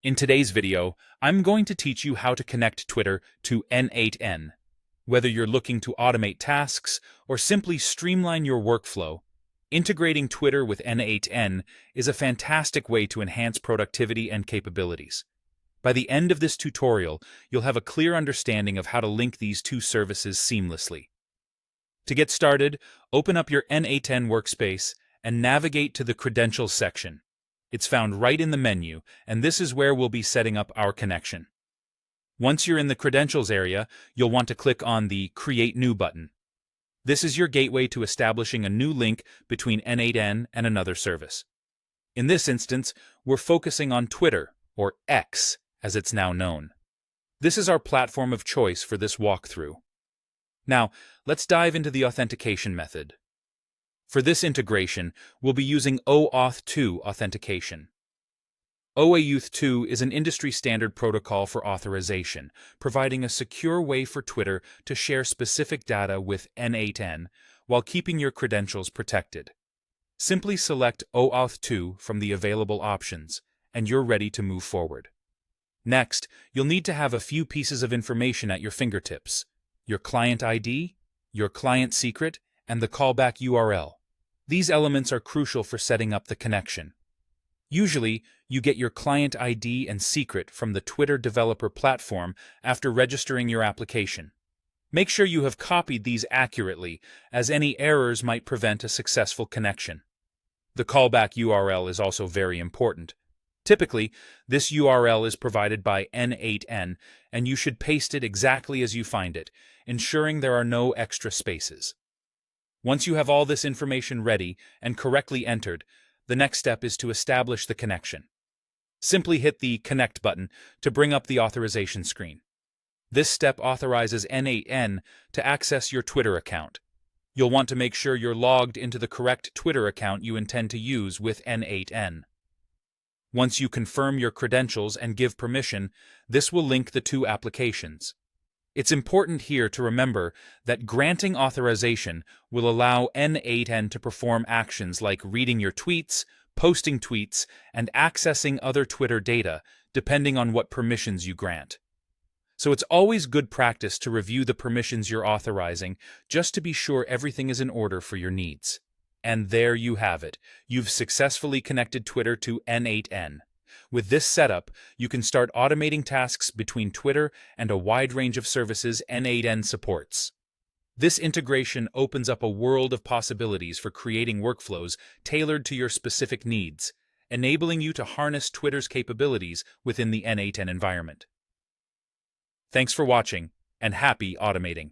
In today's video, I'm going to teach you how to connect Twitter to N8N. Whether you're looking to automate tasks or simply streamline your workflow, integrating Twitter with N8N is a fantastic way to enhance productivity and capabilities. By the end of this tutorial, you'll have a clear understanding of how to link these two services seamlessly. To get started, open up your N8N workspace and navigate to the Credentials section. It's found right in the menu, and this is where we'll be setting up our connection. Once you're in the Credentials area, you'll want to click on the Create New button. This is your gateway to establishing a new link between N8N and another service. In this instance, we're focusing on Twitter, or X, as it's now known. This is our platform of choice for this walkthrough. Now, let's dive into the authentication method. For this integration, we'll be using OAuth 2 authentication. OAuth 2 is an industry-standard protocol for authorization, providing a secure way for Twitter to share specific data with N8N while keeping your credentials protected. Simply select OAuth 2 from the available options, and you're ready to move forward. Next, you'll need to have a few pieces of information at your fingertips: your client ID, your client secret, and the callback URL. These elements are crucial for setting up the connection. Usually, you get your client ID and secret from the Twitter developer platform after registering your application. Make sure you have copied these accurately, as any errors might prevent a successful connection. The callback URL is also very important. Typically, this URL is provided by N8N, and you should paste it exactly as you find it, ensuring there are no extra spaces. Once you have all this information ready and correctly entered, the next step is to establish the connection. Simply hit the Connect button to bring up the authorization screen. This step authorizes N8N to access your Twitter account. You'll want to make sure you're logged into the correct Twitter account you intend to use with N8N. Once you confirm your credentials and give permission, this will link the two applications. It's important here to remember that granting authorization will allow N8N to perform actions like reading your tweets, posting tweets, and accessing other Twitter data, depending on what permissions you grant. So it's always good practice to review the permissions you're authorizing, just to be sure everything is in order for your needs. And there you have it. You've successfully connected Twitter to N8N. With this setup, you can start automating tasks between Twitter and a wide range of services N8N supports. This integration opens up a world of possibilities for creating workflows tailored to your specific needs, enabling you to harness Twitter's capabilities within the N8N environment. Thanks for watching, and happy automating.